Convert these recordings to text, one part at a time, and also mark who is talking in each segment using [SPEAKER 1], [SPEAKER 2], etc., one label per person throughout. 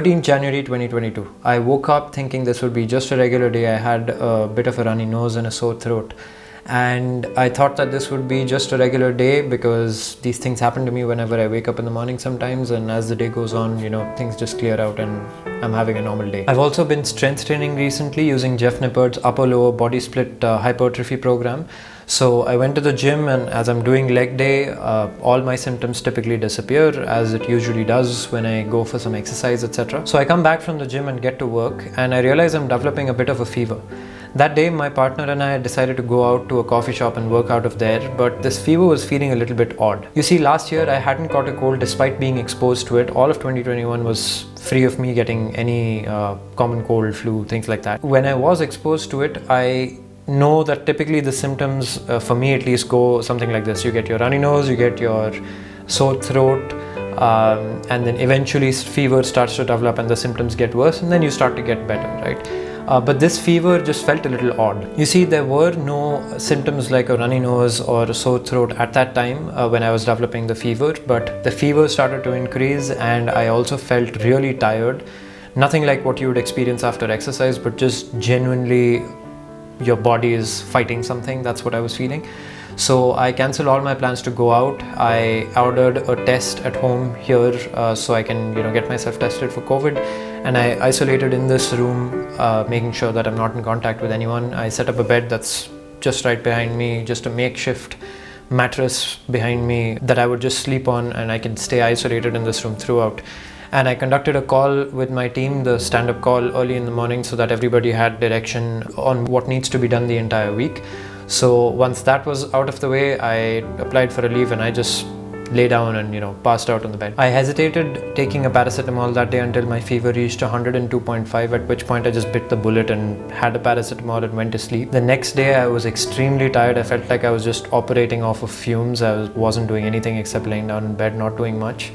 [SPEAKER 1] 13th January 2022. I woke up thinking this would be just a regular day. I had a bit of a runny nose and a sore throat. And I thought that this would be just a regular day because these things happen to me whenever I wake up in the morning sometimes, and as the day goes on, things just clear out and I'm having a normal day. I've also been strength training recently using Jeff Nippard's upper lower body split hypertrophy program. So I went to the gym, and as I'm doing leg day, all my symptoms typically disappear, as it usually does when I go for some exercise, etc. So I come back from the gym and get to work, and I realize I'm developing a bit of a fever. That day, my partner and I decided to go out to a coffee shop and work out of there, but this fever was feeling a little bit odd. You see, last year I hadn't caught a cold despite being exposed to it. All of 2021 was free of me getting any common cold, flu, things like that. When I was exposed to it, I know that typically the symptoms, for me at least, go something like this. You get your runny nose, you get your sore throat, and then eventually fever starts to develop and the symptoms get worse, and then you start to get better, right? But this fever just felt a little odd. You see, there were no symptoms like a runny nose or a sore throat at that time when I was developing the fever, but the fever started to increase and I also felt really tired. Nothing like what you would experience after exercise, but just genuinely your body is fighting something. That's what I was feeling. So I cancelled all my plans to go out. I ordered a test at home here so I can get myself tested for COVID, and I isolated in this room, making sure that I'm not in contact with anyone. I set up a bed that's just right behind me, just a makeshift mattress behind me that I would just sleep on, and I can stay isolated in this room throughout. And I conducted a call with my team, the stand-up call, early in the morning, so that everybody had direction on what needs to be done the entire week. So once that was out of the way, I applied for a leave and I just lay down and passed out on the bed. I hesitated taking a paracetamol that day until my fever reached 102.5, at which point I just bit the bullet and had a paracetamol and went to sleep. The next day I was extremely tired. I felt like I was just operating off of fumes. I wasn't doing anything except laying down in bed, not doing much.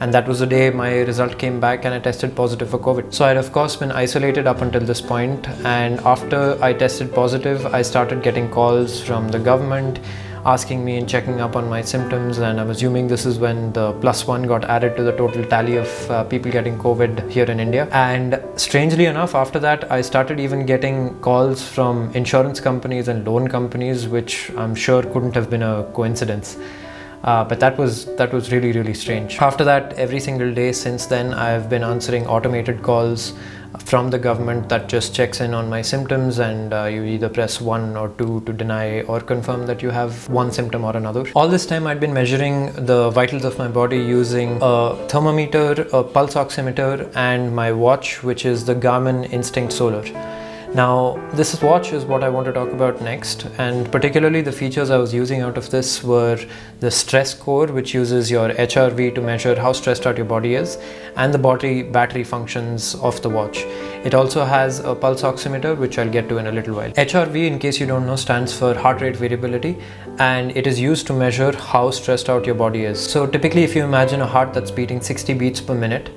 [SPEAKER 1] And that was the day my result came back and I tested positive for COVID. So I had of course been isolated up until this point, and after I tested positive, I started getting calls from the government asking me and checking up on my symptoms, and I'm assuming this is when the +1 got added to the total tally of people getting COVID here in India. And strangely enough, after that I started even getting calls from insurance companies and loan companies, which I'm sure couldn't have been a coincidence. But that was really, really strange. After that, every single day since then, I've been answering automated calls from the government that just checks in on my symptoms, and you either press 1 or 2 to deny or confirm that you have one symptom or another. All this time I'd been measuring the vitals of my body using a thermometer, a pulse oximeter, and my watch, which is the Garmin Instinct Solar. Now, this watch is what I want to talk about next, and particularly the features I was using out of this were the stress score, which uses your HRV to measure how stressed out your body is, and the battery functions of the watch. It also has a pulse oximeter, which I'll get to in a little while. HRV, in case you don't know, stands for heart rate variability, and it is used to measure how stressed out your body is. So typically, if you imagine a heart that's beating 60 beats per minute,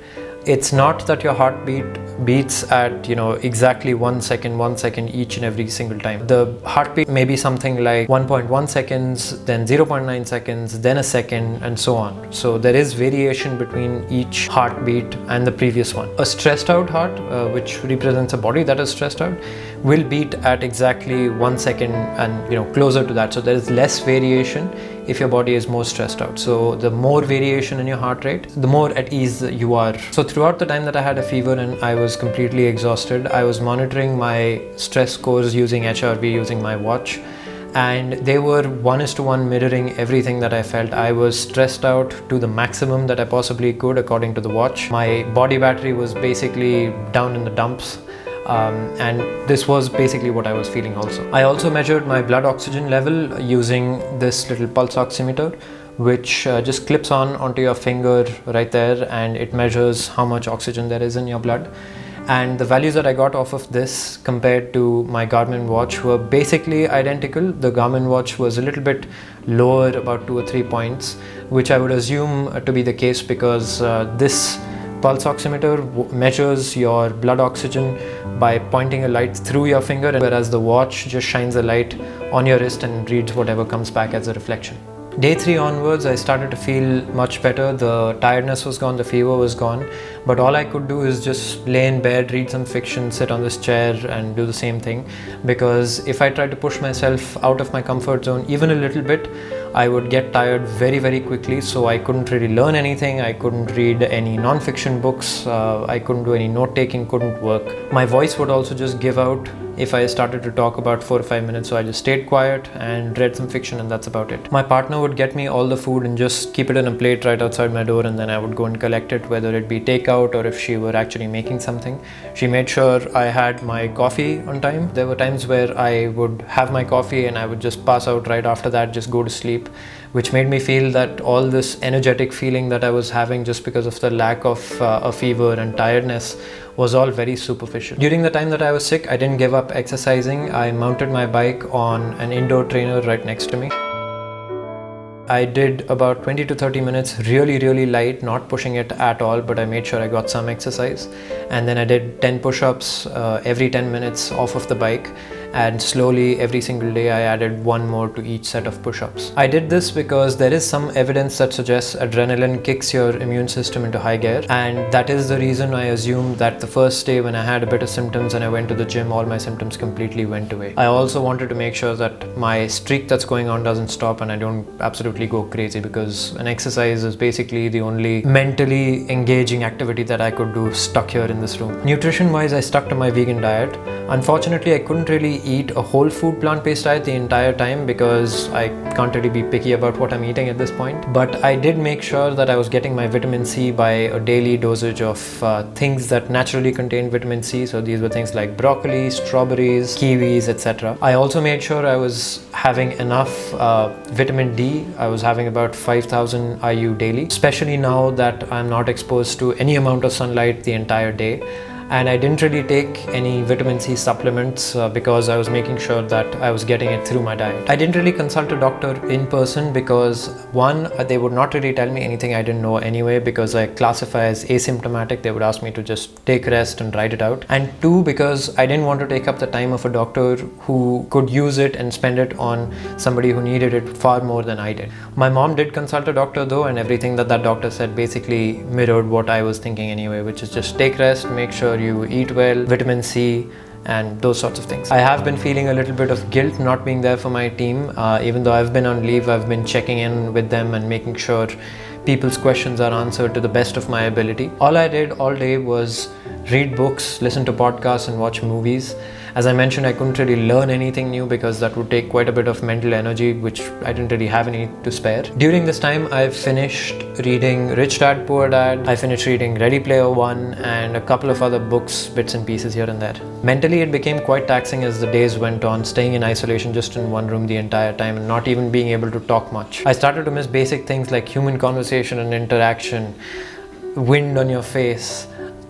[SPEAKER 1] it's not that your heartbeat beats at exactly 1 second each and every single time. The heartbeat may be something like 1.1 seconds, then 0.9 seconds, then a second, and so on. So there is variation between each heartbeat and the previous one. A stressed out heart, which represents a body that is stressed out, will beat at exactly 1 second and closer to that. So there is less variation if your body is more stressed out. So the more variation in your heart rate, the more at ease you are. So throughout the time that I had a fever and I was completely exhausted, I was monitoring my stress scores using HRV, using my watch, and they were 1:1 mirroring everything that I felt. I was stressed out to the maximum that I possibly could according to the watch. My body battery was basically down in the dumps. And this was basically what I was feeling also. I also measured my blood oxygen level using this little pulse oximeter, which just clips onto your finger right there, and it measures how much oxygen there is in your blood. And the values that I got off of this compared to my Garmin watch were basically identical. The Garmin watch was a little bit lower, about 2 or 3 points, which I would assume to be the case because this pulse oximeter measures your blood oxygen by pointing a light through your finger, whereas the watch just shines a light on your wrist and reads whatever comes back as a reflection. Day 3 onwards, I started to feel much better. The tiredness was gone, the fever was gone, but all I could do is just lay in bed, read some fiction, sit on this chair and do the same thing, because if I tried to push myself out of my comfort zone even a little bit, I would get tired very, very quickly. So I couldn't really learn anything. I couldn't read any non-fiction books. I couldn't do any note taking, couldn't work. My voice would also just give out if I started to talk about 4 or 5 minutes. So I just stayed quiet and read some fiction, and that's about it. My partner would get me all the food and just keep it in a plate right outside my door, and then I would go and collect it, whether it be takeout or if she were actually making something. She made sure I had my coffee on time. There were times where I would have my coffee and I would just pass out right after that, just go to sleep, which made me feel that all this energetic feeling that I was having just because of the lack of a fever and tiredness was all very superficial. During the time that I was sick, I didn't give up exercising. I mounted my bike on an indoor trainer right next to me. I did about 20 to 30 minutes, really light, not pushing it at all, but I made sure I got some exercise. And then I did 10 push-ups every 10 minutes off of the bike. And slowly every single day I added one more to each set of push-ups. I did this because there is some evidence that suggests adrenaline kicks your immune system into high gear, and that is the reason I assumed that the first day when I had a bit of symptoms and I went to the gym, all my symptoms completely went away. I also wanted to make sure that my streak that's going on doesn't stop and I don't absolutely go crazy, because an exercise is basically the only mentally engaging activity that I could do stuck here in this room. Nutrition wise, I stuck to my vegan diet. Unfortunately, I couldn't really eat a whole food plant-based diet the entire time because I can't really be picky about what I'm eating at this point. But I did make sure that I was getting my vitamin C by a daily dosage of things that naturally contain vitamin C. So these were things like broccoli, strawberries, kiwis, etc. I also made sure I was having enough vitamin D. I was having about 5,000 IU daily, especially now that I'm not exposed to any amount of sunlight the entire day. And I didn't really take any vitamin C supplements because I was making sure that I was getting it through my diet. I didn't really consult a doctor in person because one, they would not really tell me anything I didn't know anyway, because I classify as asymptomatic. They would ask me to just take rest and write it out. And two, because I didn't want to take up the time of a doctor who could use it and spend it on somebody who needed it far more than I did. My mom did consult a doctor though, and everything that doctor said basically mirrored what I was thinking anyway, which is just take rest, make sure you eat well, vitamin C, and those sorts of things. I have been feeling a little bit of guilt not being there for my team. Even though I've been on leave, I've been checking in with them and making sure people's questions are answered to the best of my ability. All I did all day was read books, listen to podcasts, and watch movies. As I mentioned, I couldn't really learn anything new because that would take quite a bit of mental energy, which I didn't really have any to spare. During this time, I finished reading Rich Dad Poor Dad, I finished reading Ready Player One, and a couple of other books, bits and pieces here and there. Mentally, it became quite taxing as the days went on, staying in isolation just in one room the entire time and not even being able to talk much. I started to miss basic things like human conversation and interaction, wind on your face,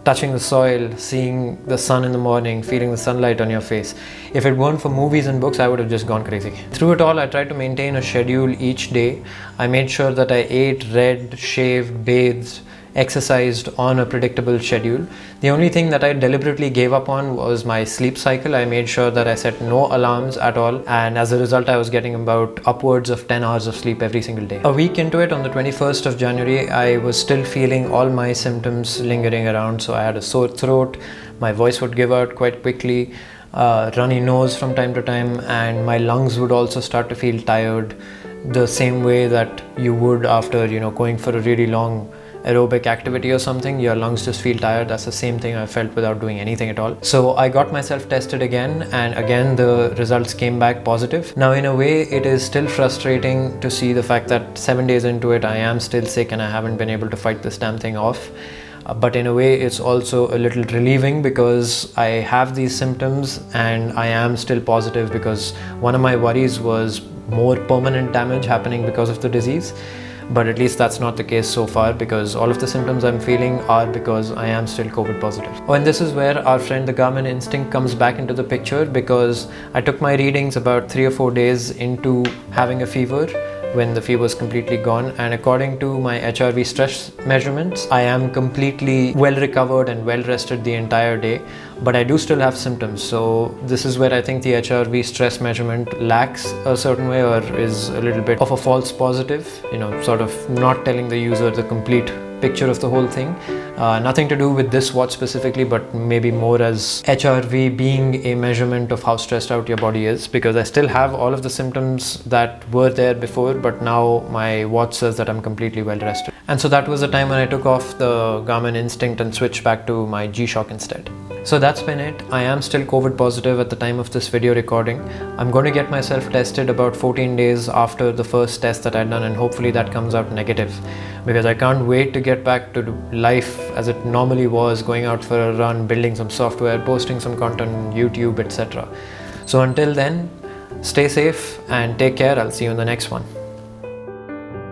[SPEAKER 1] touching the soil, seeing the sun in the morning, feeling the sunlight on your face. If it weren't for movies and books, I would have just gone crazy. Through it all, I tried to maintain a schedule each day. I made sure that I ate, read, shaved, bathed, exercised on a predictable schedule. The only thing that I deliberately gave up on was my sleep cycle. I made sure that I set no alarms at all, and as a result I was getting about upwards of 10 hours of sleep every single day. A week into it, on the 21st of January, I was still feeling all my symptoms lingering around. So I had a sore throat, my voice would give out quite quickly, runny nose from time to time, and my lungs would also start to feel tired the same way that you would after going for a really long aerobic activity or something. Your lungs just feel tired. That's the same thing I felt without doing anything at all. So I got myself tested again, and again the results came back positive. Now in a way it is still frustrating to see the fact that 7 days into it I am still sick and I haven't been able to fight this damn thing off. But in a way it's also a little relieving because I have these symptoms and I am still positive, because one of my worries was more permanent damage happening because of the disease. But at least that's not the case so far, because all of the symptoms I'm feeling are because I am still COVID positive. Oh, and this is where our friend the Garmin Instinct comes back into the picture, because I took my readings about 3 or 4 days into having a fever. when the fever was completely gone, and according to my HRV stress measurements, I am completely well recovered and well rested the entire day, but I do still have symptoms. So this is where I think the HRV stress measurement lacks a certain way, or is a little bit of a false positive, sort of not telling the user the complete picture of the whole thing. Nothing to do with this watch specifically, but maybe more as HRV being a measurement of how stressed out your body is, because I still have all of the symptoms that were there before, but now my watch says that I'm completely well rested. And so that was the time when I took off the Garmin Instinct and switched back to my G-Shock instead. So that's been it. I am still COVID positive at the time of this video recording. I'm going to get myself tested about 14 days after the first test that I'd done, and hopefully that comes out negative, because I can't wait to get back to life as it normally was, going out for a run, building some software, posting some content on YouTube, etc. So until then, stay safe and take care. I'll see you in the next one.